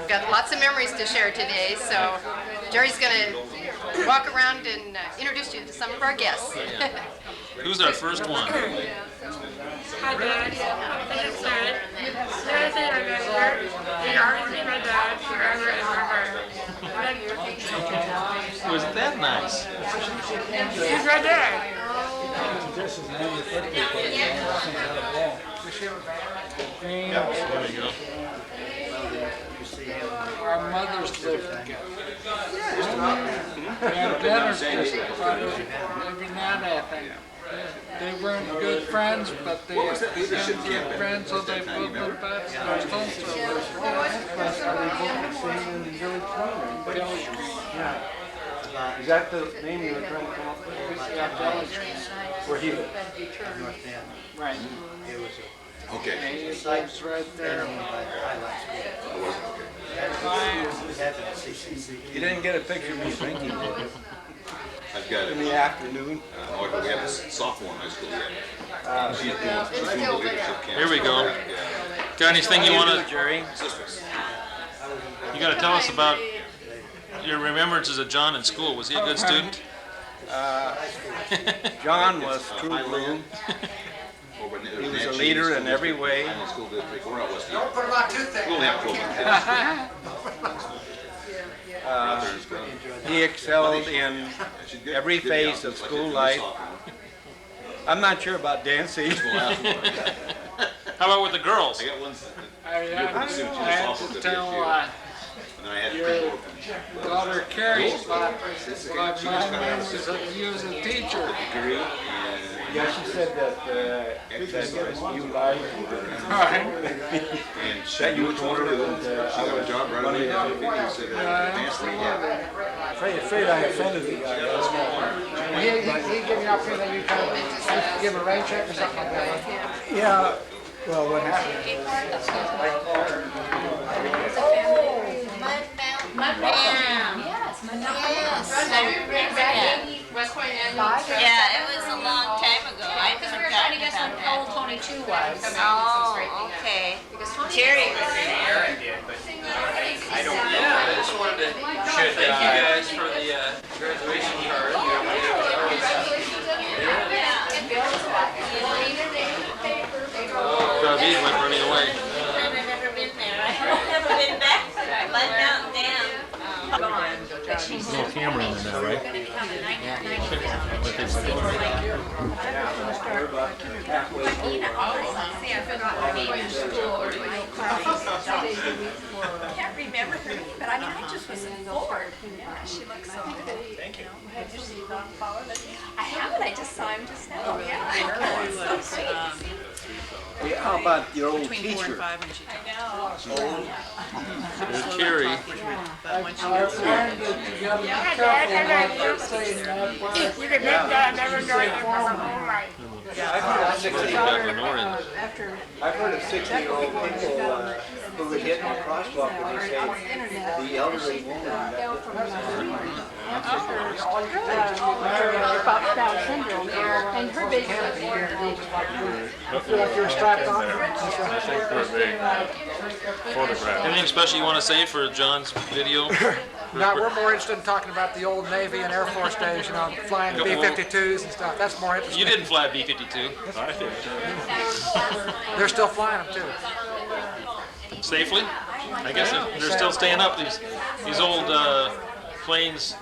We've got lots of memories to share today, so Jerry's going to walk around and introduce you to some of our guests. Who's our first one? Hi, Dad. This is Sid. Everything I remember, and always be my dad forever and ever. Was that nice? He's my dad. There you go. Our mothers lived together. And dinners every night, I think. They weren't good friends, but they became good friends, so they both went back to their home service. Village Green. Is that the name you were trying to come up with? Yeah, Village Green. Where he lived? Right. Okay. He lives right there. You didn't get a picture of me drinking, did you? I've got In it. the afternoon? We have a sophomore in high school yet. She's doing the leadership camp. Here we go. Got anything you want to? Jerry? You got to tell us about your remembrances of John in school. Was he a good student? John was true blue. He was a leader in every way. School district. We're out west. Don't put about toothpick. We'll have He excelled in every phase of school life. I'm not sure about dancing. How about with the girls? I got one. I have to tell And I had your daughter Carrie about my memories of you as a teacher. Yeah, she said that you lied. and That you told her that she got a job right away. She said afraid I offended the guy. He gave you an opportunity that you kind of give him a rain check or something like that. Yeah, well, what happened? Yeah, it was a long time ago. I've forgotten about that. Old Tony 2 was. Oh, okay. Jerry was there. I just wanted to thank you guys for the graduation card. David went running away. I've never been there. I've never been back. Blood Mountain Dam. No camera in there now, right? I can't remember her name, but I mean, I just was bored. She looks so good. Thank you. Have you seen Don Fowler? I haven't. I just saw him just now. Yeah. So sweet. How about your old Between 4 and teacher? 5 when she took it. There's Carrie. But when she I was learned that you gotta be careful not to say that word. You can make that never know it for the whole life. Got Lenore in. I've heard of 60-year-old people who would hit in a crosswalk and they say the elderly woman. About Down syndrome, and her baby. I feel like you're strapped on. Anything special you want to say for John's video? Now, we're more interested in talking about the old Navy and Air Force days, you know, flying B-52s and stuff. That's more interesting. You didn't fly B-52. They're still flying them, too. Safely? I guess they're still staying up. These old planes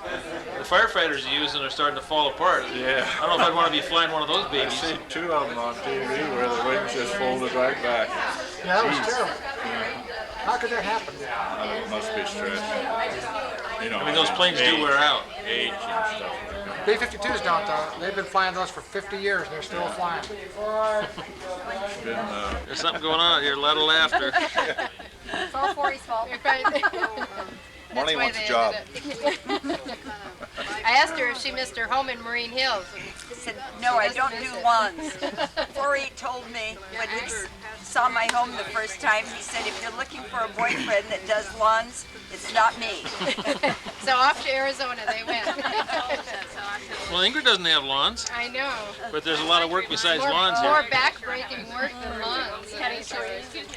the firefighters are using are starting to fall apart. Yeah. I don't know if I'd want to be flying one of those I've babies. seen 2 of them on TV where the wings just folded right back. Yeah, that was terrible. How could that happen? It must be stress. You know, I mean, those planes do wear out. Age and stuff. B-52s don't, though. They've been flying those for 50 years, and they're still flying. Been, There's something going on here, a lot of laughter. It's all 40's fault. Marlene wants a job. I asked her if she missed her home in Marine Hills. I said, no, I don't do lawns. Corey told me when he saw my home the first time, he said, if you're looking for a boyfriend that does lawns, it's not me. So off to Arizona they went. Well, Ingrid doesn't have lawns, I know. but there's a lot of work besides More, lawns more here. back-breaking work than lawns. Cutting trees and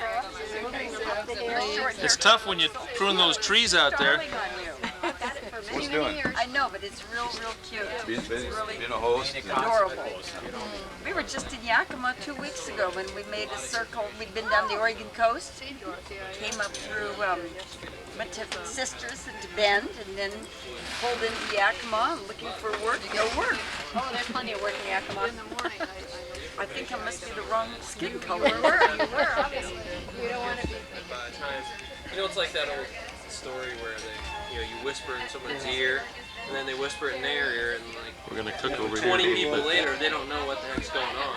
short. It's tough when you prune those trees out there. What's doing? I know, but it's real cute. Being really a host. adorable. We were just in Yakima 2 weeks ago when we made a circle. We'd been down the Oregon coast, came up through, went to Sisters and to Bend, and then pulled into Yakima and looking for work. No work. Oh, there's plenty of work in Yakima. I think I must be the wrong skin color. You were, obviously. You don't want to be. You know, it's like that old story where you whisper in someone's ear, and then they whisper it in their ear, and like We're gonna cook over here. 20 people later, they don't know what the heck's going on.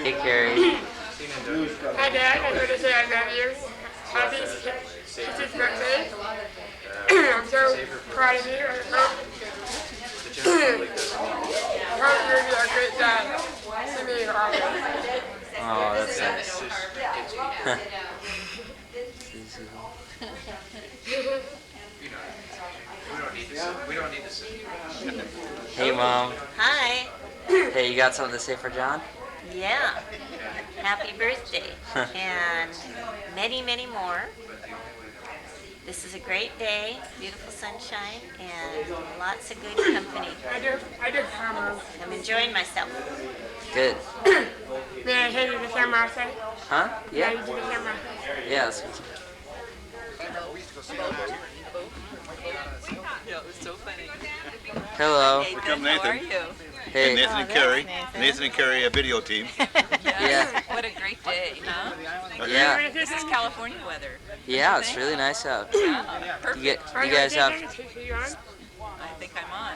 Hey, Carrie. Hi, Dad. I wanted to say I love you. Happy sister's birthday. I'm so proud of you. I hope you're a great dad to me always. Oh, that's nice. Hey, Mom. Hi. Hey, you got something to say for John? Yeah. Happy birthday. And many, many more. This is a great day, beautiful sunshine, and lots of good company. I do camera. I'm enjoying myself. Good. May I hand you the camera outside? Huh? May I Yeah. do the camera? Yeah. That's good. Yeah, it was so funny. Hello. Hey, come how are Nathan. you? Hey. Nathan and Carrie. Nathan and Carrie, a video team. Yeah. What a great day, huh? Yeah. This is California weather. Yeah, it's really nice out. Yeah, perfect. You guys have I think I'm on.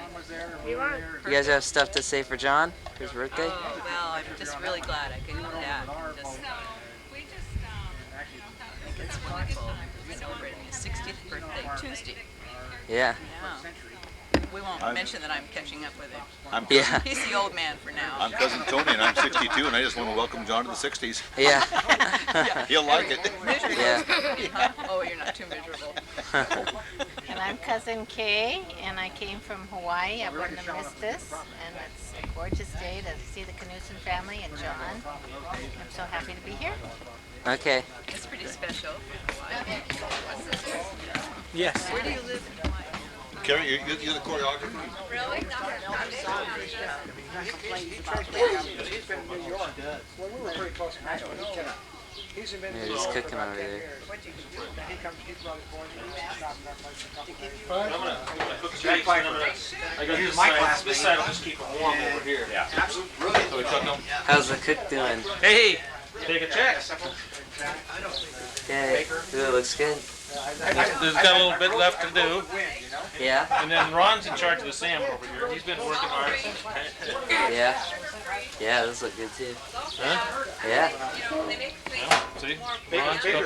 you guys have stuff to say for John for his birthday? Oh, well, I'm just really glad I could do that. Just, I think it's wonderful. Celebrating his 60th birthday Tuesday. Yeah. Yeah. We won't mention that I'm catching up with him. I'm Yeah. He's the old man for now. I'm cousin Tony, and I'm 62, and I just want to welcome John to the 60s. Yeah. He'll like it. Yeah. Huh? Oh, you're not too miserable. And I'm cousin Kay, and I came from Hawaii. I wouldn't have missed this, and it's a gorgeous day to see the Knudsen family and John. I'm so happy to be here. Okay. It's pretty special. Yes. Where do you live in Hawaii? Carrie, you're the choreographer? Really? He's been in New York. Well, we were pretty close. He's been Yeah, he's cooking over there. He comes, he's brought his boys. He's stopped in our place a couple days. I'm gonna cook steaks, and I'm gonna. I got this side. This side will just keep it warm over here. Yeah. Absolutely. So we cook them. How's the cook doing? Hey, take a check. Okay. Ooh, it looks good. There's got a little bit left to do. Yeah. And then Ron's in charge of the salmon over here. He's been working hard. Yeah. Yeah, those look good too. Huh? Yeah. See? Ron's cooking.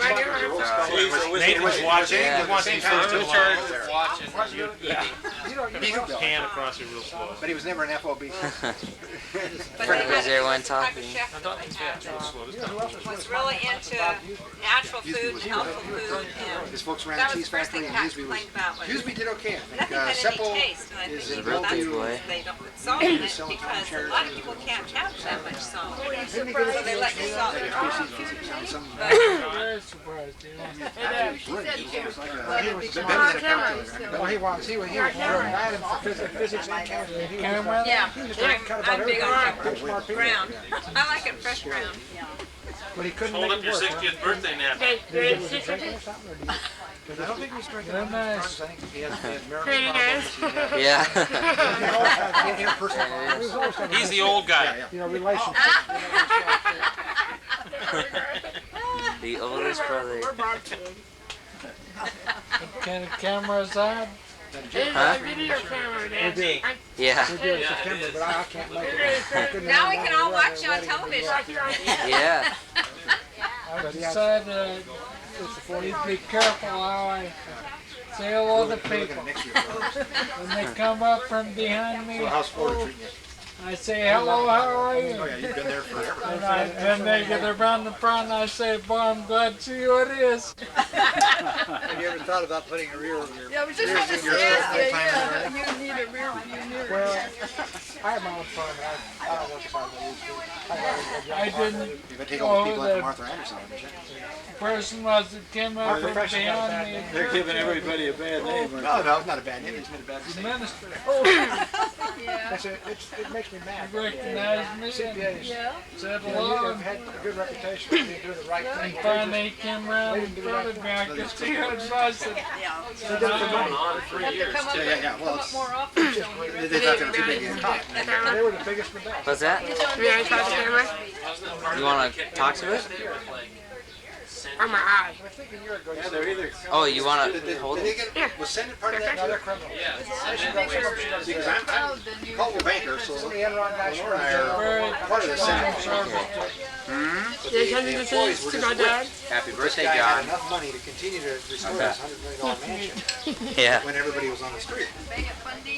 Nathan's watching. Yeah. He wants these first two charge lines. of watching. Yeah. He can pan across here real slow. But he was never an FOB. Is everyone talking? Was really into natural food and healthful food, and His folks ran that a was cheese the first factory thing in Pat Usby. complained about. Was Usby did okay. I think nothing had Seppo any taste, and I is think a well, that's birthday boy. because they don't put salt in it, because a lot of people can't have that much salt. So they let you salt your own. Very surprised, you know. Well, he was really bad for physics and chemistry. He was, Camera? Yeah, he was cut about I'm big on everything. Smart people. brown. I like it fresh brown. But he couldn't Hold make up it your work. 60th birthday nap. Was he drinking or something? Or did he? Because I don't think he was drinking. They're nice. I think he had marital Pretty nice. problems. Yeah. He had personal problems. He was always having He's the old guy. you know, relationships. The oldest brother. Can the cameras on? Huh? Video camera, Dad. Yeah. We do it in September, but I can't make it. Now we can all watch you on television. Yeah. I decided please be careful how I say hello to people. When they come up from behind me, I say, hello, how are you? Oh, yeah, you've been there forever. And they get around the front and I say, boy, I'm glad to see who it is. Have you ever thought about putting a rear of your... Yeah, I was just going to Your say, full-time you need a rear view mirror. Well, I have my own phone, but I don't work as hard as I used to. I didn't know that person was that came up from behind me. They're giving everybody a bad name. No, it's not a bad name. It's not a bad The mistake. minister Yeah. It makes me mad. recognized me and Yeah. said You hello. have had a good reputation for being doing the right thing. And finally he came around in front of me. I could see her advice. They did it for Going me. on for 3 years. Yeah. Well, Come up more often. they thought they were too big to get caught. They were the biggest in the best. What's that? You want to talk to it? Or my eye. I think a year ago. Yeah, they're either. Oh, you want to hold it? Was Senate part of that? No, they're criminal. Because I'm Caldwell Banker, so The Enron guys Lenore and I are part of the Senate. The employees were just with Happy this birthday, guy had John. enough money to continue to restore this $100 million mansion Yeah. when everybody was on the street. Everybody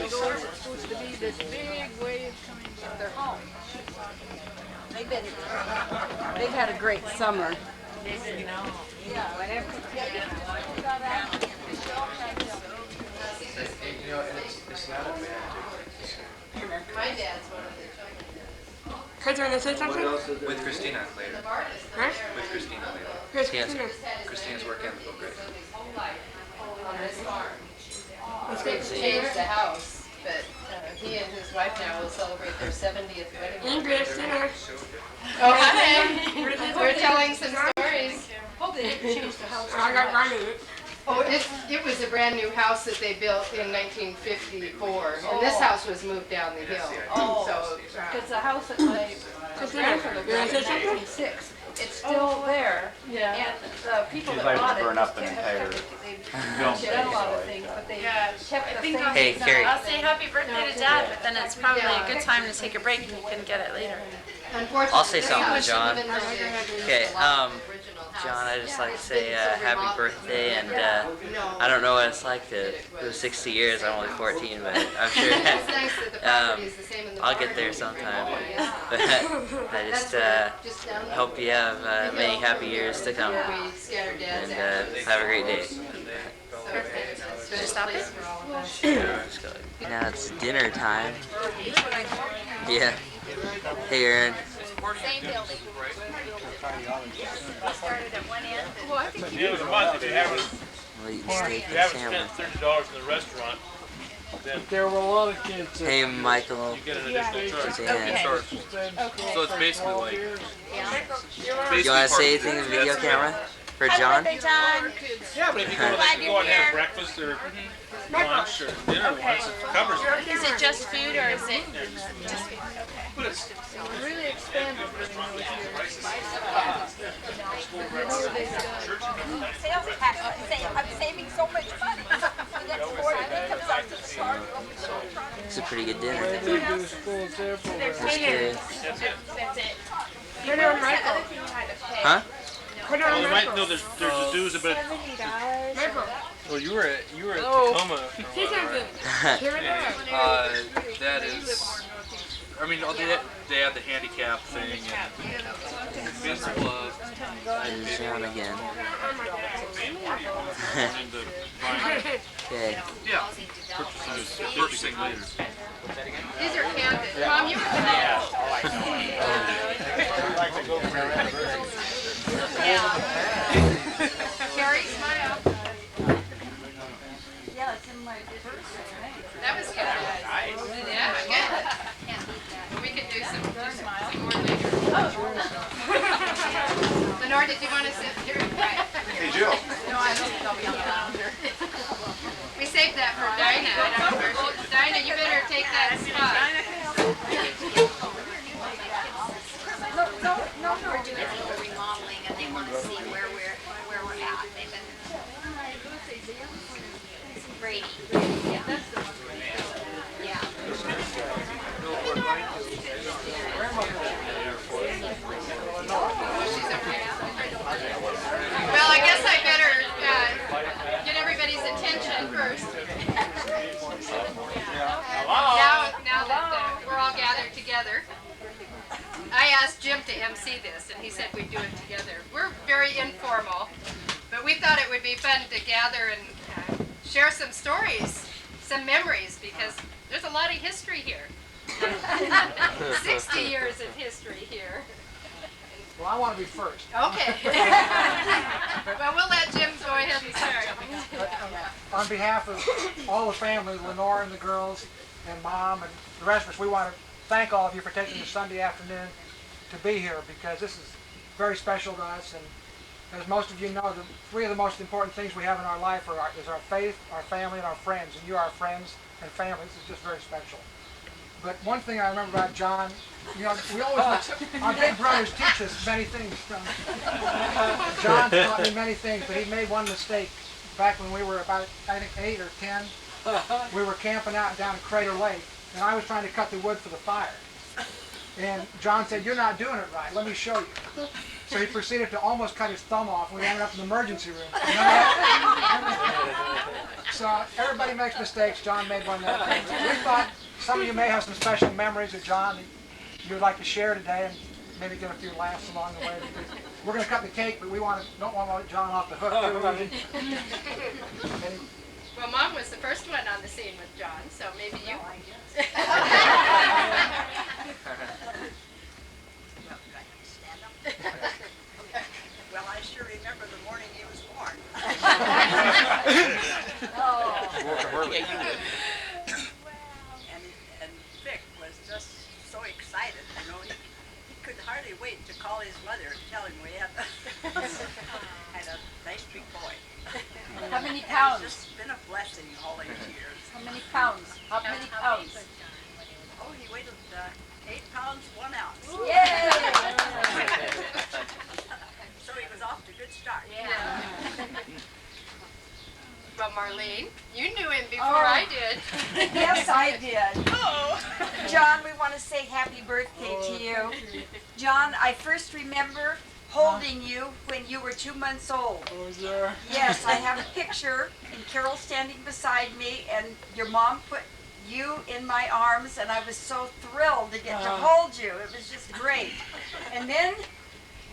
goes, it's supposed to be this big wave coming from their home. They've had a great summer. My dad's one of the With Christina later. Huh? With Christina later. Yes. Christina's working the book right. On this farm. They've changed the house, but he and his wife now will celebrate their 70th wedding anniversary. Oh, hi. We're telling some stories. Oh, they changed the house. I got mine in it. Oh, it was a brand new house that they built in 1954, and this house was moved down the hill. So, Because the house that my grandfather built in 1906, it's still there. Yeah. And the people that bought it just they've done a lot of things, but they kept the same. Hey, Carrie. I'll say happy birthday to Dad, but then it's probably a good time to take a break and you can get it later. I'll say something to John. Okay, John, I just like to say happy birthday, and I don't know what it's like to go 60 years. I'm only 14, but I'm sure I'll get there sometime. But I just hope you have many happy years to come, and have a great day. Did you stop it? Now it's dinner time. Yeah. Hey, Aaron. Same building. We started at one end. Well, I think it was a month if you haven't, We'll eat steak if you and haven't salmon. spent $30 in the restaurant, then There were a lot of kids. Hey, Michael. you get an additional charge. Dan. So it's basically like. You want to say anything in the video camera for John? Happy birthday, John. Yeah, but if you go, Glad go you're and have here. breakfast or lunch or dinner once, it covers it. Is it just food or is it just food? But it's Really expanded during those years. Sales tax, I'm saving so much money. The next morning it comes out to the start. It's a pretty good dinner. They do schools everywhere. Just curious. That's it. Put it on What's the Michael. other thing you had to pay? Huh? Put it well, on you might Michael. know there's a dues about Michael. Well, you were at Tacoma for a while, right? Here it is. That is. I mean, they had the handicap thing and Vince loved. There's John again. into buying Okay. Yeah. Purchasing later. These are candid. Mom, you were Carrie, smile. Yeah, it's in my purse. That was good. Yeah, good. We could do some more later. Lenore, did you want to sit here? Right. Hey, Jill. No, I don't think I'll be on the lounger. We saved that for Dinah. I don't know where she is. Dinah, you better take that spot. No, we're doing a little remodeling and they want to see where we're at. They've been Brady. Yeah. Well, I guess I better get everybody's attention first. Now that we're all gathered together, I asked Jim to MC this, and he said we'd do it together. We're very informal, but we thought it would be fun to gather and share some stories, some memories, because there's a lot of history here. 60 years of history here. Well, I want to be first. Okay. Well, we'll let Jim go ahead and start. On behalf of all the family, Lenore and the girls, and Mom, and the rest of us, we want to thank all of you for taking the Sunday afternoon to be here, because this is very special to us. And as most of you know, the three of the most important things we have in our life is our faith, our family, and our friends. And you are our friends and family. This is just very special. But one thing I remember about John, you know, we always, our big brothers teach us many things. John taught me many things, but he made one mistake back when we were about, I think, 8 or 10. We were camping out down at Crater Lake, and I was trying to cut the wood for the fire. And John said, "You're not doing it right. Let me show you." So he proceeded to almost cut his thumb off, and we ended up in the emergency room. So everybody makes mistakes. John made one that day. We thought some of you may have some special memories of John that you would like to share today, and maybe get a few laughs along the way. We're going to cut the cake, but we don't want to let John off the hook. Well, Mom was the first one on the scene with John, so maybe you. Well, I sure remember the morning he was born. And Vic was just so excited, you know. He could hardly wait to call his mother and tell him we had a nice big boy. How many pounds? It's just been a blessing all these years. How many pounds? How many pounds? Oh, he weighed 8 pounds, 1 ounce. Yay! So he was off to a good start. Yeah. Well, Marlene, you knew him before I did. Yes, I did. Oh. John, we want to say happy birthday to you. John, I first remember holding you when you were 2 months old. Oh, is there? Yes, I have a picture, and Carol standing beside me, and your mom put you in my arms, and I was so thrilled to get to hold you. It was just great. And then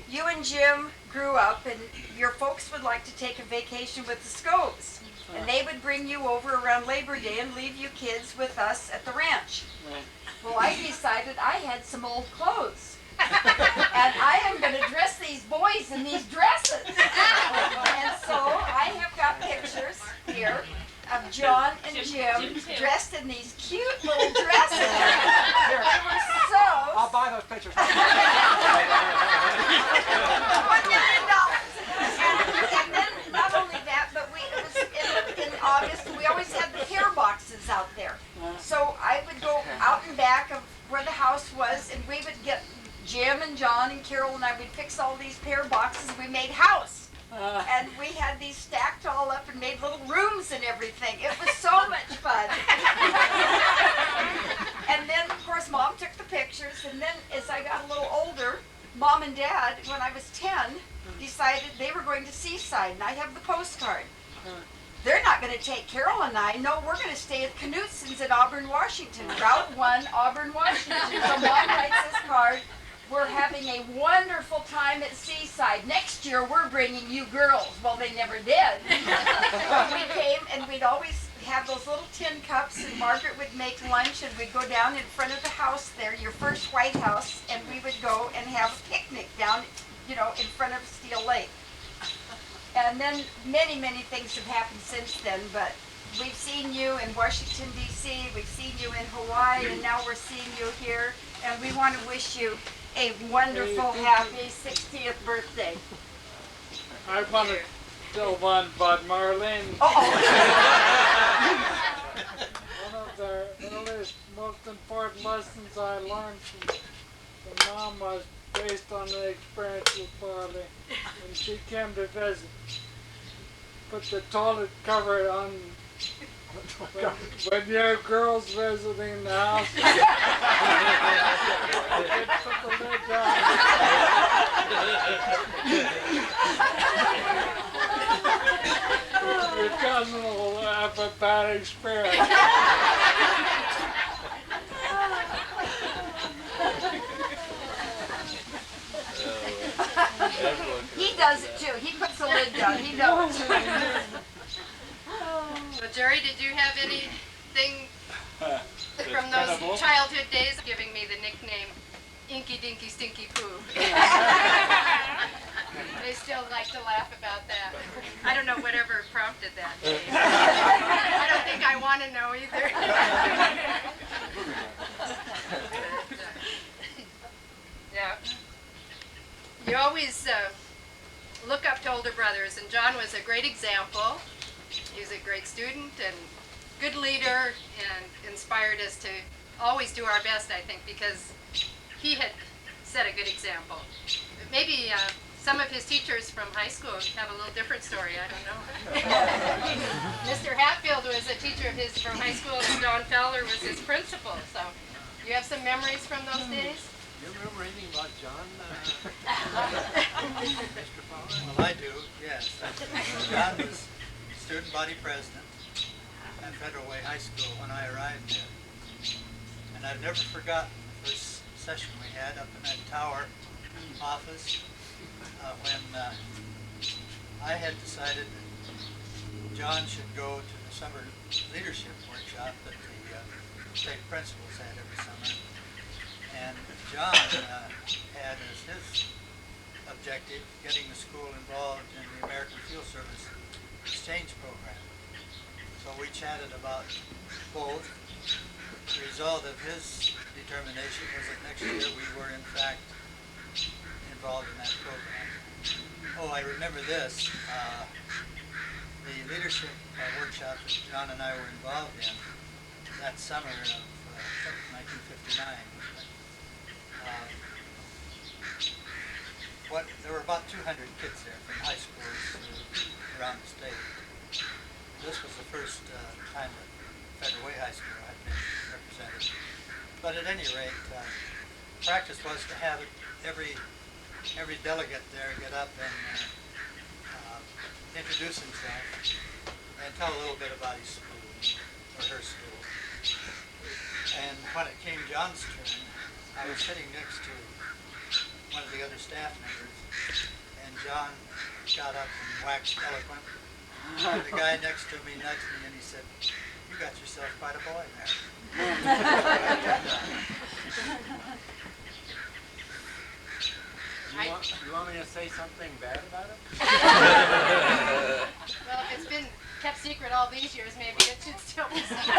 you and Jim grew up, and your folks would like to take a vacation with the Scobes. And they would bring you over around Labor Day and leave you kids with us at the ranch. Well, I decided I had some old clothes. And I am going to dress these boys in these dresses. And so I have got pictures here of John and Jim dressed in these cute little dresses. They were so... I'll buy those pictures. $1 million. And then not only that, but it was in August, we always had the pear boxes out there. So I would go out and back of where the house was, and we would get Jim and John and Carol and I would fix all these pear boxes. We made house. And we had these stacked all up and made little rooms and everything. It was so much fun. And then, of course, Mom took the pictures. And then as I got a little older, Mom and Dad, when I was 10, decided they were going to Seaside. And I have the postcard. They're not going to take Carol and I. No, we're going to stay at Knutson's in Auburn, Washington. Route 1, Auburn, Washington. So Mom writes this card. We're having a wonderful time at Seaside. Next year, we're bringing you girls. Well, they never did. We came, and we'd always have those little tin cups, and Margaret would make lunch, and we'd go down in front of the house there, your first White House, and we would go and have a picnic down, you know, in front of Steel Lake. And then many, many things have happened since then, but we've seen you in Washington, D.C., we've seen you in Hawaii, and now we're seeing you here, and we want to wish you a wonderful, happy 60th birthday. I want to tell one about Marlene. One of the earliest, most important lessons I learned from Mom was based on the experience with Marlene. When she came to visit, put the toilet cover on when your girl's visiting the house. Put the lid down. Your cousin will have a bad experience. He does it too. He puts the lid down. He knows. Well, Jerry, did you have anything? The from those childhood days, giving me the nickname Inky Dinky Stinky Poo. They still like to laugh about that. I don't know whatever prompted that name. I don't think I want to know either. Yeah. You always look up to older brothers, and John was a great example. He was a great student and good leader, and inspired us to always do our best, I think, because he had set a good example. Maybe some of his teachers from high school have a little different story, I don't know. Mr. Hatfield was a teacher of his from high school, and Don Fowler was his principal, so you have some memories from those days? You remember anything about John, Mr. Fowler? Well, I do, yes. John was student body president at Federal Way High School when I arrived there. And I've never forgotten the first session we had up in that tower office when I had decided that John should go to the summer leadership workshop that the state principals had every summer. And John had as his objective getting the school involved in the American Field Service exchange program. So we chatted about both. The result of his determination was that next year we were in fact involved in that program. Oh, I remember this. The leadership workshop that John and I were involved in that summer of 1959. There were about 200 kids there from high schools around the state. This was the first time that Federal Way High School had been represented. But at any rate, practice was to have every delegate there get up and introduce himself and tell a little bit about his school or her school. And when it came John's turn, I was sitting next to one of the other staff members, and John got up and waxed eloquent. And the guy next to me nudged me and he said, "You got yourself quite a boy there." You want me to say something bad about him? Well, if it's been kept secret all these years, maybe it should still be secret.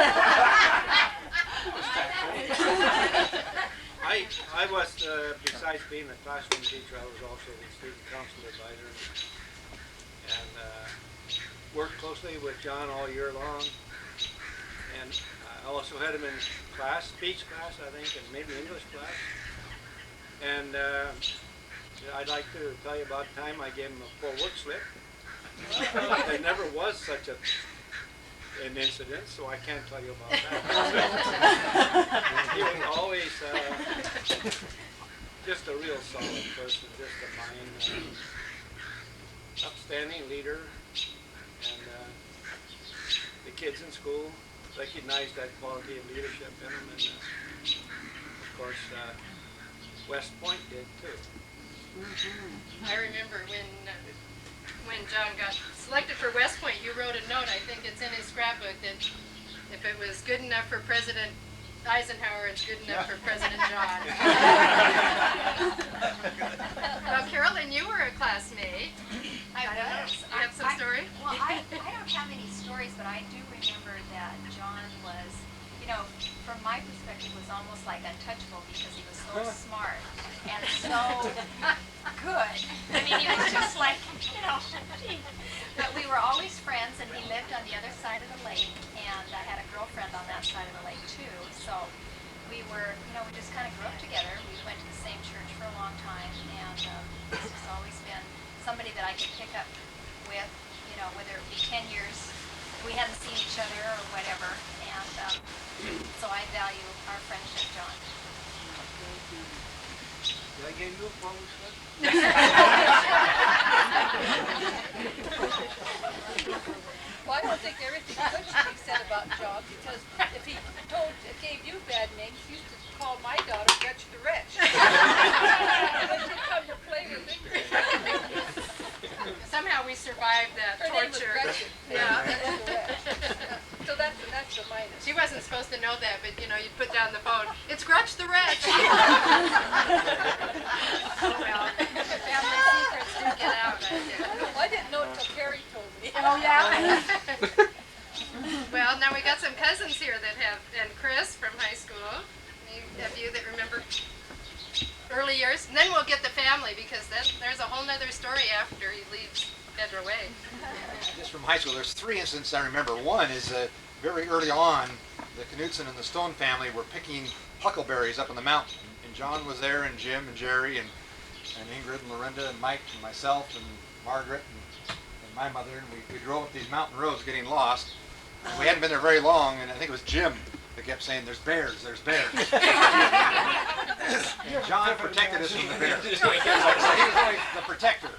I was, besides being a classroom teacher, I was also the student council advisor and worked closely with John all year long. And I also had him in class, speech class, I think, and maybe English class. And I'd like to tell you about the time I gave him a full work slip. There never was such an incident, so I can't tell you about that. He was always just a real solid person, just a mind, upstanding leader, and the kids in school recognized that quality of leadership in him, and of course West Point did too. I remember when John got selected for West Point, you wrote a note, I think it's in his scrapbook, that if it was good enough for President Eisenhower, it's good enough for President John. Well, Carolyn, you were a classmate. I don't know. was. You have some story? Well, I don't have any stories, but I do remember that John was, you know, from my perspective, was almost like untouchable because he was so smart and so good. I mean, he was just like, you know, but we were always friends, and he lived on the other side of the lake, and I had a girlfriend on that side of the lake too. So we were, you know, we just kind of grew up together. We went to the same church for a long time, and he's just always been somebody that I could pick up with, you know, whether it be 10 years we hadn't seen each other or whatever, and so I value our friendship, John. Did I give you a full slip? Well, I don't think everything good should be said about John, because if he gave you bad names, he used to call my daughter Wretch the Wretch. When she'd come to play with me. Somehow we survived that Her name was torture. Gretchen. Yeah. So that's the minus. She wasn't supposed to know that, but you know, you'd put Well, family secrets do get out, I think. I didn't know it till Carrie told me. Oh, yeah? Well, now we got some cousins here that have, and Chris from high school. Have you that remember early years? And then we'll get the family, because then there's a whole nother story after he leaves Federal Way. Just from high school, there's 3 incidents I remember. One is very early on, the Knutson and the Stone family were picking huckleberries up on the mountain. And John was there, and Jim and Jerry and Ingrid and Lorinda and Mike and myself and Margaret and my mother. And we drove up these mountain roads getting lost. And we hadn't been there very long, and I think it was Jim that kept saying, "There's bears, there's bears." And John protected us from the bears. So he was always the protector.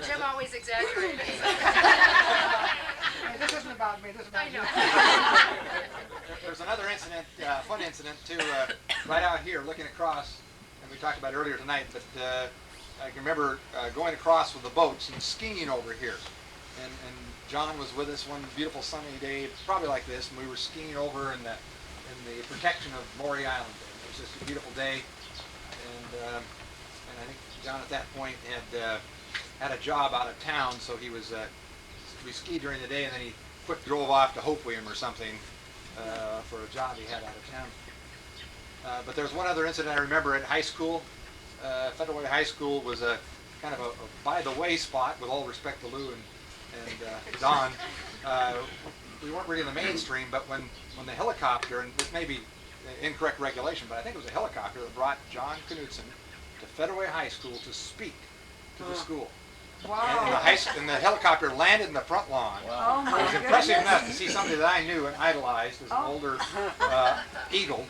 Jim always exaggerated. Hey, this isn't about me, this is about you. There's another incident, fun incident too, right out here looking across, and we talked about it earlier tonight, but I can remember going across with the boats and skiing over here. And John was with us one beautiful sunny day, probably like this, and we were skiing over in the protection of Maury Island. It was just a beautiful day, and I think John at that point had a job out of town, so he was we skied during the day, and then he drove off to Hoquiam or something for a job he had out of town. But there's one other incident I remember at high school. Federal Way High School was a kind of a by-the-way spot, with all respect to Lou and Don. We weren't really in the mainstream, but when the helicopter, and this may be incorrect regulation, but I think it was a helicopter that brought John Knutson to Federal Way High School to speak to the school. Wow. And the helicopter landed in the front lawn. Wow. Oh, it was impressive enough to see somebody that I knew and idolized as an older eagle,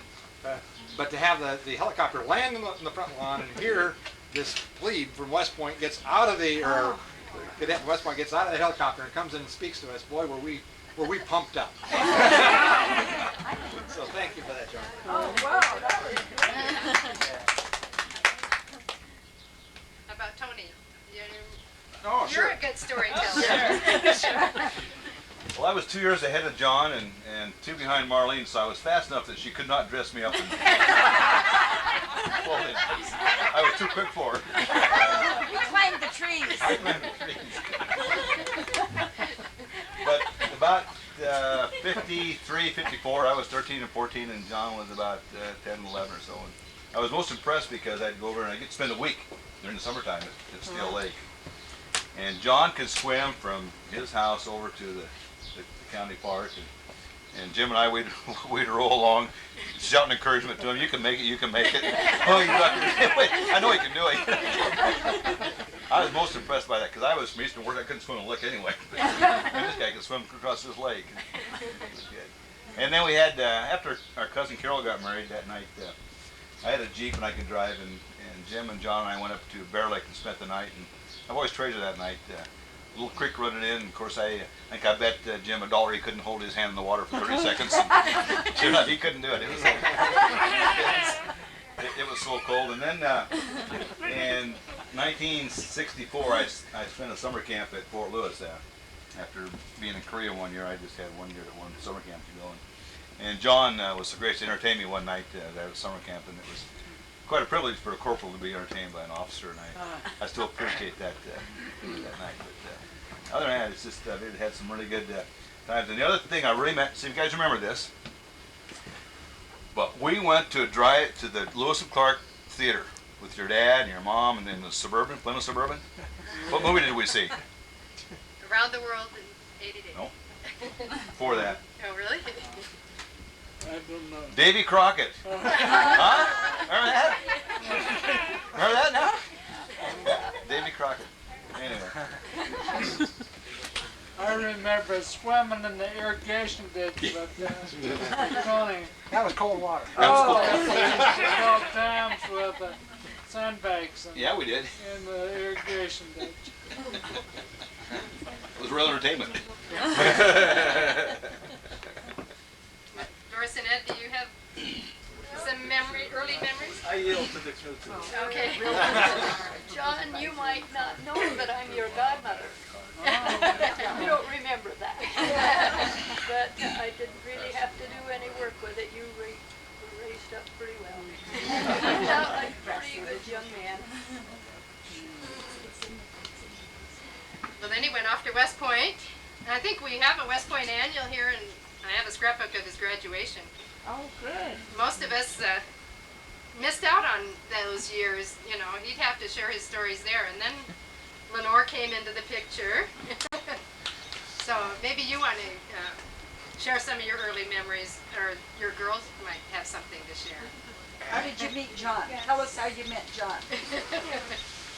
but to have the helicopter land in the front lawn and hear this plebe from West Point gets out of the, or cadet from West Point gets out of the helicopter and comes in and speaks to us, boy, were we pumped up. So thank you for that, John. Oh, wow, that was good. How about Tony? Oh, You're sure. a good storyteller. Sure. Well, I was 2 years ahead of John and 2 behind Marlene, so I was fast enough that she could not dress me up in clothing. I was too quick for her. You climbed the trees. I climbed the trees. But about 53, 54, I was 13 and 14, and John was about 10 and 11 or so. And I was most impressed because I'd go over and I'd get to spend a week during the summertime at Steel Lake. And John could swim from his house over to the county park, and Jim and I, we'd roll along, shouting encouragement to him, "You can make it, you can make it." Oh, I know he can do it. I was most impressed by that, because I was from Eastern Work, I couldn't swim a lick anyway. And this guy could swim across this lake. It was good. And then we had, after our cousin Carol got married that night, I had a Jeep and I could drive, and Jim and John and I went up to Bear Lake and spent the night, and I've always treasured that night. A little creek running in, and of course I think I bet Jim $1 he couldn't hold his hand in the water for 30 seconds. And sure enough, he couldn't do it. It was so cold. And then in 1964, I spent a summer camp at Fort Lewis. After being in Korea 1 year, I just had 1 year at one summer camp to go. And John was so gracious to entertain me one night at summer camp, and it was quite a privilege for a corporal to be entertained by an officer, and I still appreciate that that night. But other than that, it's just we had some really good times. And the other thing I really meant, see if you guys remember this, but we went to drive to the Lewis and Clark Theater with your dad and your mom, and then the Suburban, Plymouth Suburban. What movie did we see? Around the World in 80 Days. No. Before that. Oh, really? I don't know. Davy Crockett. Huh? Remember that? Remember that now? Davy Crockett. Anyway. I remember swimming in the irrigation ditch, but Tony. That was cold water. Cold times with sandbags. Yeah, we did. In the irrigation ditch. It was real entertainment. Doris and Ed, do you have some early memories? I yield to the truth. Okay. John, you might not know, but I'm your godmother. You don't remember that. But I didn't really have to do any work with it. You were raised up pretty well. Turned out like a pretty good young man. Well, then he went off to West Point. And I think we have a West Point annual here, and I have a scrapbook of his graduation. Oh, good. Most of us missed out on those years. You know, he'd have to share his stories there. And then Lenore came into the picture. So maybe you want to share some of your early memories, or your girls might have something to share. How did you meet John? Tell us how you met John.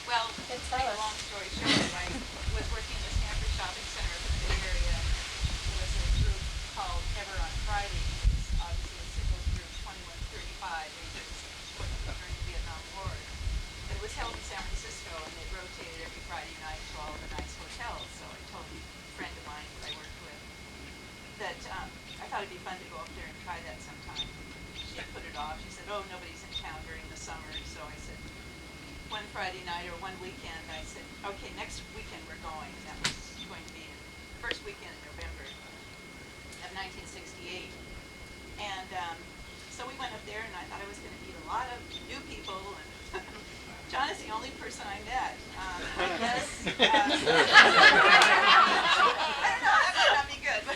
Well, to make a long story short, I was working in the Stanford Shopping Center in the Bay Area. There was a group called Ever on Friday. It's obviously a singles group, 2135. They just worked during the Vietnam War. It was held in San Francisco, and they rotated every Friday night to all the nice hotels. So I told a friend of mine that I worked with that I thought it'd be fun to go up there and try that sometime. She put it off. She said, oh, nobody's in town during the summer. So I said, one Friday night or one weekend, I said, okay, next weekend we're going. And that was going to be the first weekend in November of 1968. And so we went up there, and I thought I was going to meet a lot of new people. And John is the only person I met. I guess. I don't know, that might not be good. But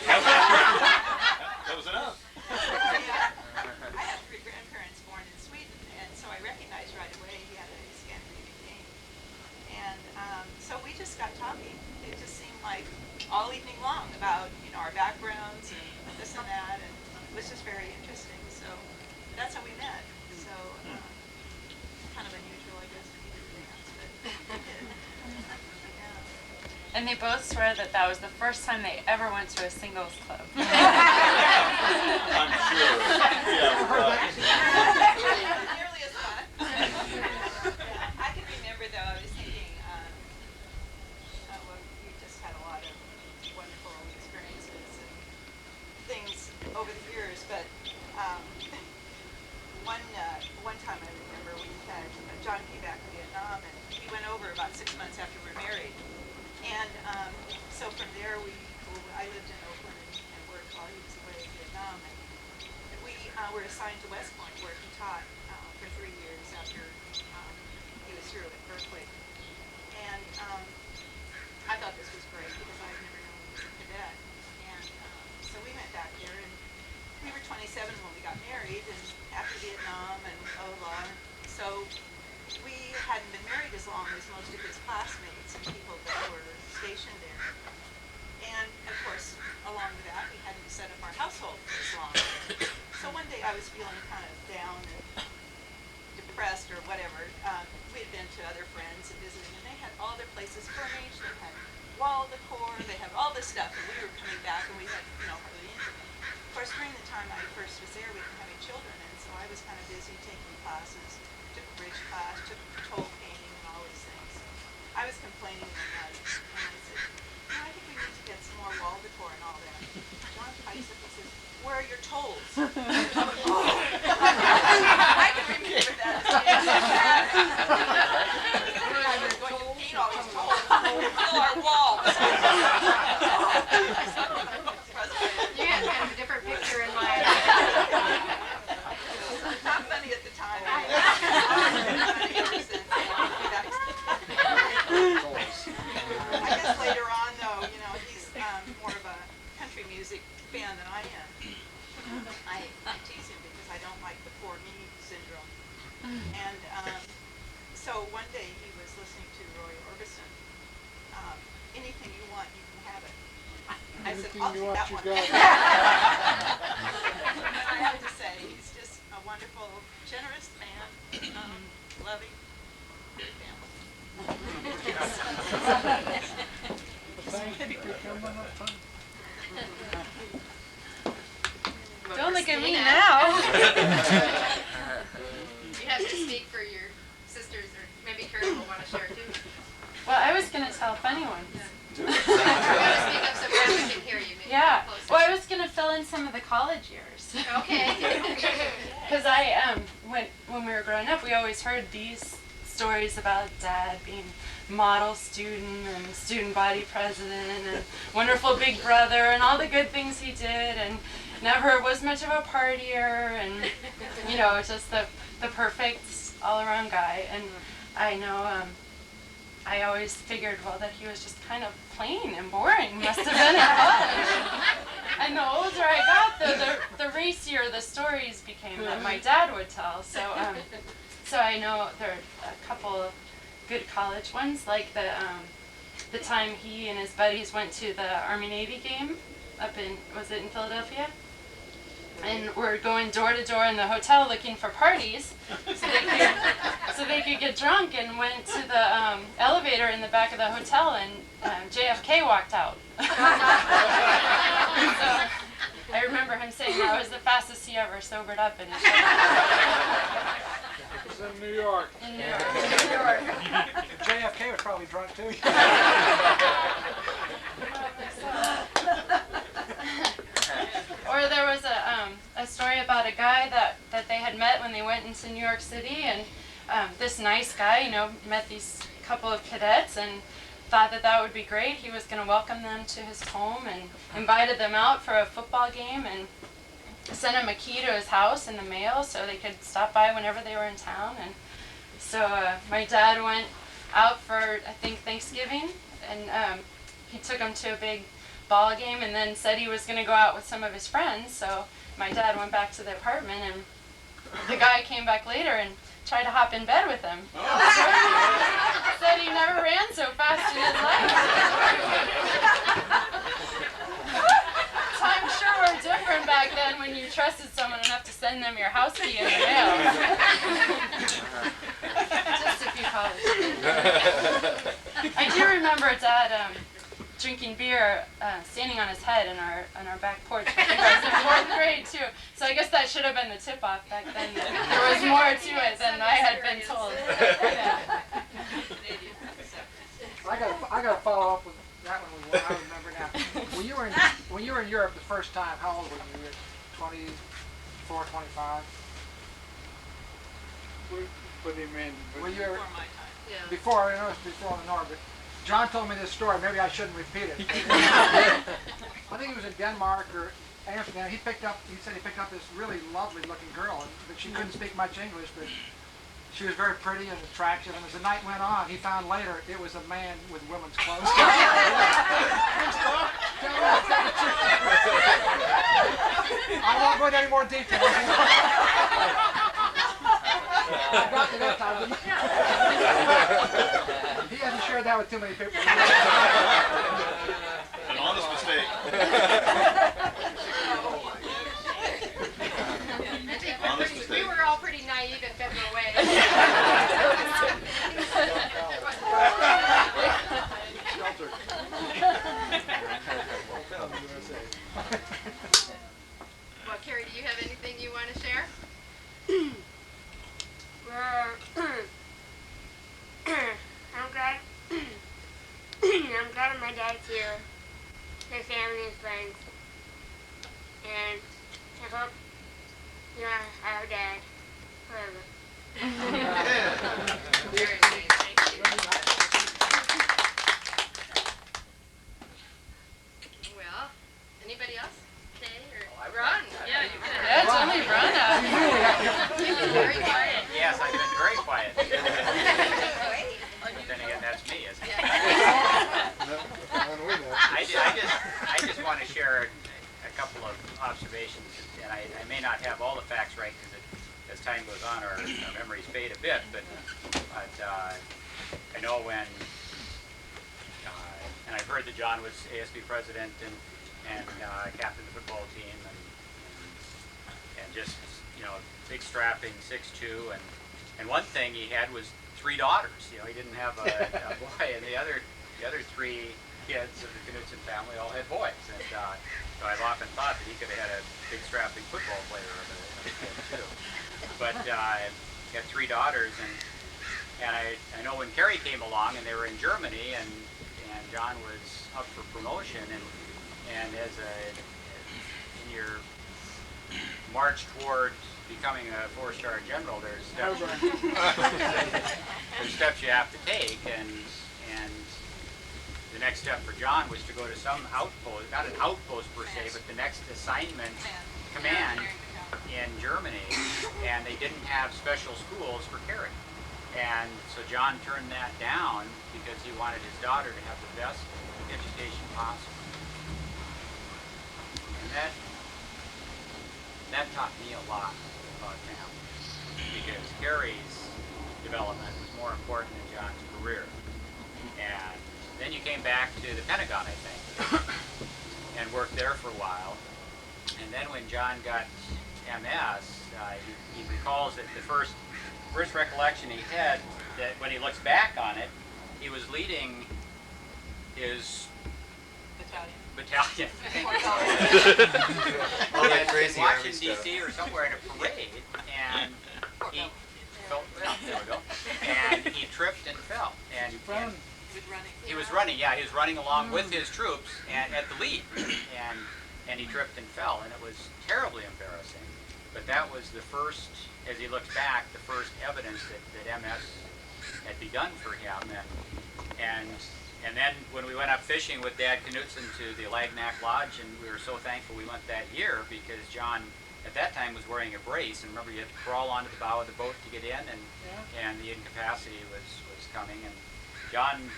That was enough. I have 3 grandparents born in Sweden, and so I recognized right away he had a Scandinavian name. And so we just got talking. It just seemed like all evening long about, you know, our backgrounds and this and that, and it was just very interesting. So that's how we met. So kind of unusual, I guess, for me to dance, but we did. And they both swear that that was the first time they ever went to a singles club. I'm sure. Yeah, right. Nearly as fun. Yeah, I can remember, though, I was thinking, well, we just had a lot of wonderful experiences and things over the years, but one time I remember we had, John came back from Vietnam, and he went over about 6 months after we were married. And so from there, I lived in Oakland and worked while he was away in Vietnam. And we were assigned to West Point, where he taught for 3 years after he was through at Berkeley. And I thought this was great because I had never known he was a cadet. And so we went back there, and we were 27 when we got married, and after Vietnam, and blah, blah, blah. So we hadn't been married as long as most of his classmates and people that were stationed there. And of course, along with that, we hadn't set up our household for as long. So one day I was feeling kind of down and depressed or whatever. We had been to other friends and visiting, and they had all their places furnished. They had wall decor. They had all this stuff, and we were coming back, and we had, you know, hardly anything. Of course, during the time I first was there, we didn't have any children, and so I was kind of busy taking classes. Took a bridge class, took toll painting, and all these things. I was complaining one night, and I said, no, I think we need to get some more wall decor and all that. John pipes up and says, where are your tolls? I can remember that. I was going to paint all these tolls to fill our walls. You had kind of a different picture in mind. Not funny at the time. I guess later on, though, you know, he's more of a country music fan than I am. I tease him because I don't like the poor me syndrome. And so one day he was listening to Roy Orbison. Anything you want, you can have it. I said, I'll take that one. I have to say, he's just a wonderful, generous man, loving, good family. Thank you for coming up. Don't look at me now. You have to speak for your sisters, or maybe Carol will want to share too. Well, I was going to tell a funny one. You got to speak up so everyone can hear you. Maybe Yeah. closer. Well, I was going to fill in some of the college years. Okay. Because when we were growing up, we always heard these stories about Dad being model student and student body president and wonderful big brother and all the good things he did. never was much of a partier, and you know, just the perfect all-around guy. And I know I always figured, well, that he was just kind of plain and boring. Must have been in college. And the older I got, the racier the stories became that my dad would tell. So so I know there are a couple of good college ones, like the time he and his buddies went to the Army-Navy game up in, was it in Philadelphia? And we're going door to door in the hotel looking for parties so they could get drunk, and went to the elevator in the back of the hotel, and JFK walked out. So I remember him saying that was the fastest he ever sobered up. And It was in New York. In New York. New York. JFK was probably drunk too. Or there was a story about a guy that they had met when they went into New York City, and this nice guy, you know, met these couple of cadets and thought that would be great. He was going to welcome them to his home and invited them out for a football game, and sent him a key to his house in the mail so they could stop by whenever they were in town. And so my dad went out for, I think, Thanksgiving, and he took him to a big ball game, and then said he was going to go out with some of his friends. So my dad went back to the apartment, and the guy came back later and tried to hop in bed with him. Said he never ran so fast in his life. Times sure were different back then when you trusted someone enough to send them your house key in the mail. Just a few college students. I do remember Dad drinking beer, standing on his head on our back porch. I think I was in 4th grade too. So I guess that should have been the tip-off back then. There was more to it than I had been told. I got to follow up with that one. I remember now. When you were in Europe the first time, how old were you? You were 24, 25? What do you mean? Were you Before my time. Yeah. Before, I know it's before the Nord, but John told me this story. Maybe I shouldn't repeat it. I think he was in Denmark or Amsterdam. He said he picked up this really lovely looking girl, but she couldn't speak much English, but she was very pretty and attractive. And as the night went on, he found later it was a man with women's clothes. I won't go into any more details. I got to that time. He hasn't shared that with too many people. An honest mistake. Honest mistake. We were all pretty naive in Federal Way. Well, Carrie, do you have anything you want to share? I'm glad my dad's here, my family and friends, and I hope you know our dad forever. Very nice, thank you. Well, anybody else? Okay, or Ron? Yeah, you can. Yeah, it's only Ron. You've been very quiet. Yes, I've been very quiet. Then again, that's me, isn't it? I just want to share a couple of observations, and I may not have all the facts right because as time goes on, our memories fade a bit. But I know when, and I've heard that John was ASB president and captain of the football team, and just big strapping 6'2", and one thing he had was 3 daughters. He didn't have a boy, and the other 3 kids of the Knutson family all had boys. And so I've often thought that he could have had a big strapping football player of a kid too. But he had 3 daughters, and I know when Carrie came along and they were in Germany, and John was up for promotion, and in your march toward becoming a 4-star general, there's steps you have to take, and the next step for John was to go to some outpost, not an outpost per se, but the next assignment command in Germany, and they didn't have special schools for Carrie. And so John turned that down because he wanted his daughter to have the best education possible. And that taught me a lot about family, because Carrie's development was more important than John's career. And then you came back to the Pentagon, I think, and worked there for a while. And then when John got MS, he recalls that the first recollection he had, that when he looks back on it, he was leading his battalion. All that crazy army Washington, stuff. D.C. or somewhere in a parade, and he fell, well, there we go, and he tripped and fell. And he was running, yeah, he was running along with his troops and at the lead, and he tripped and fell, and it was terribly embarrassing. But that was the first, as he looks back, the first evidence that MS had begun for him. And then when we went up fishing with Dad Knutson to the Lagnac Lodge, and we were so thankful we went that year, because John at that time was wearing a brace, and remember you had to crawl onto the bow of the boat to get in, and the incapacity was coming. And John,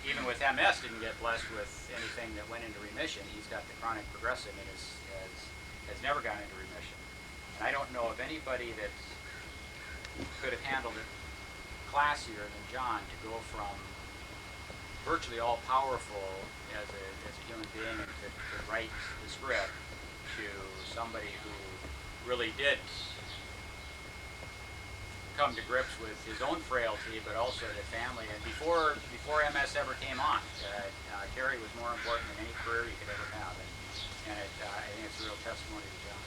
even with MS, didn't get blessed with anything that went into remission. He's got the chronic progressive and has never gone into remission. And I don't know of anybody that could have handled it classier than John, to go from virtually all powerful as a human being and to write the script, to somebody who really did come to grips with his own frailty, but also the family. And before MS ever came on, Carrie was more important than any career you could ever have. And I think it's a real testimony to John.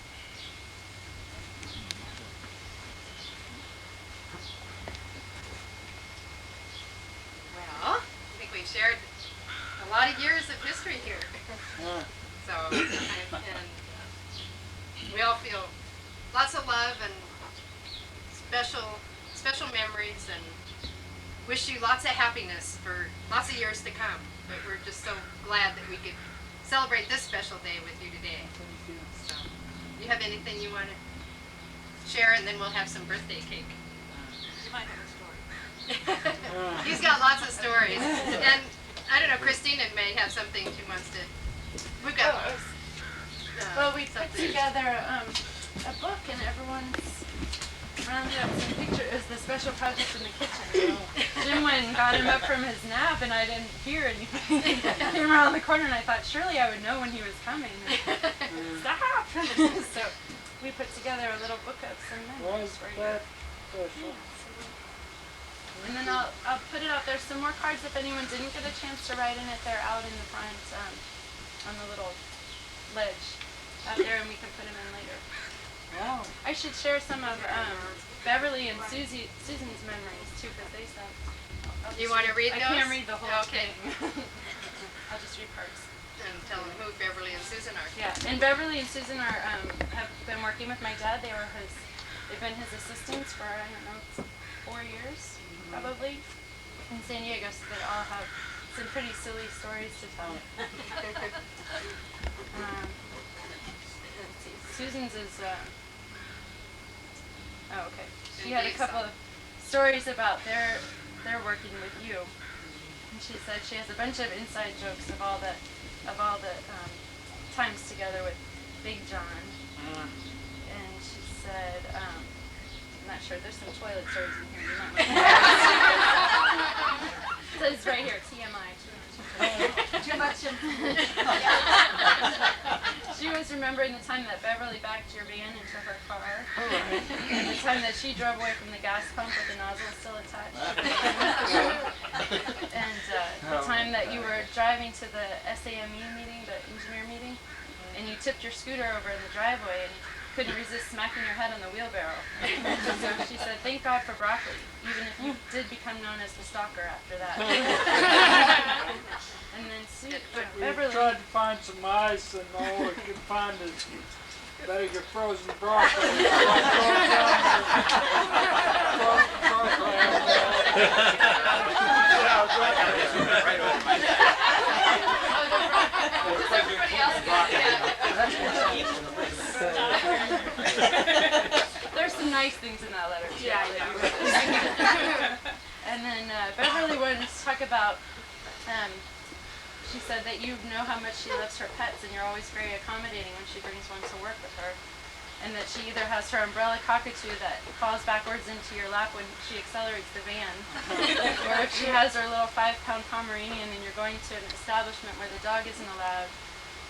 Well, I think we've shared a lot of years of history here. So, and we all feel lots of love and special memories, and wish you lots of happiness for lots of years to come. But we're just so glad that we could celebrate this special day with you today. So, you have anything you want to share, and then we'll have some birthday cake. You might have a story. He's got lots of stories. And I don't know, Christina may have something she wants to. We've got. Well, we put together a book, and everyone's rounded up some pictures. It was the special project in the kitchen. Jim went and got him up from his nap, and I didn't hear anything. He came around the corner, and I thought surely I would know when he was coming. Stop! So we put together a little book of some memories for you. And then I'll put it out there, some more cards if anyone didn't get a chance to write in it. They're out in the front on the little ledge out there, and we can put them in later. Wow. I should share some of Beverly and Susan's memories too, because they sent. You want to read those? I can't read the whole thing. I'll just read parts. And tell them who Beverly and Susan are. Yeah, and Beverly and Susan are have been working with my dad. They've been his assistants for, I don't know, 4 years probably in San Diego. So they all have some pretty silly stories to tell. Let's see. Susan's is. Oh, okay. She had a couple of stories about their working with you, and she said she has a bunch of inside jokes of all the times together with Big John. And she said, I'm not sure. There's some toilet stories in here. You might want to. So it's right here. TMI. Too much. She was remembering the time that Beverly backed your van into her car. And the time that she drove away from the gas pump with the nozzle still attached. And the time that you were driving to the SAME meeting, the engineer meeting, and you tipped your scooter over in the driveway and couldn't resist smacking your head on the wheelbarrow. So she said, thank God for broccoli, even if you did become known as the stalker after that. And then Beverly tried to find some ice, and all we could find is a bag of frozen broccoli. Yeah, I know. And then Beverly wanted to talk about, she said that you know how much she loves her pets and you're always very accommodating when she brings one to work with her. And that she either has her umbrella cockatoo that falls backwards into your lap when she accelerates the van, or if she has her little 5-pound Pomeranian and you're going to an establishment where the dog isn't allowed,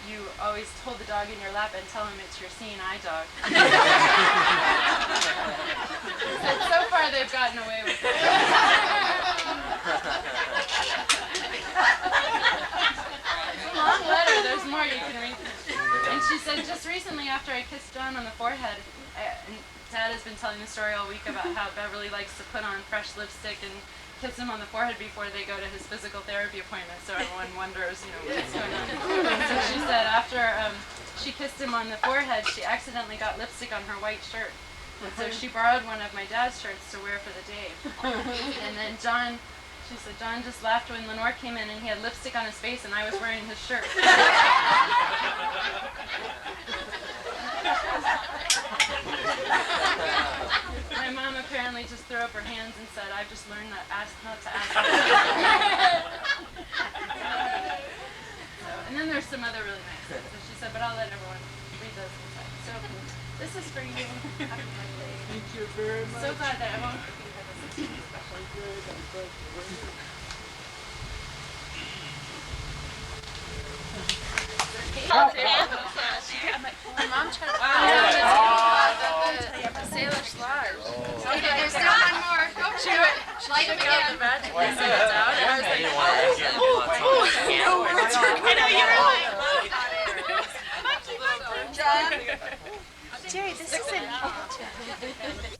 you always hold the dog in your lap and tell him it's your seeing eye dog. And so far they've gotten away with it. It's a long letter, there's more you can read. And she said, just recently after I kissed John on the forehead, and Dad has been telling the story all week about how Beverly likes to put on fresh lipstick and kiss him on the forehead before they go to his physical therapy appointment, so everyone wonders, what's going on. So she said after she kissed him on the forehead, she accidentally got lipstick on her white shirt. And so she borrowed one of my dad's shirts to wear for the day. And then she said, John just laughed when Lenore came in and he had lipstick on his face and I was wearing his shirt. My mom apparently just threw up her hands and said, I've just learned not to ask. And then there's some other really nice things. So she said, but I'll let everyone read those inside. So this is for you. Happy birthday. Thank you very much. So glad that I won't forget you had this special. My mom tried to the Sailor Sludge. Okay, there's still one more. Light them again. They say it's out. And I was like, I know you were like, John, Jerry, this isn't.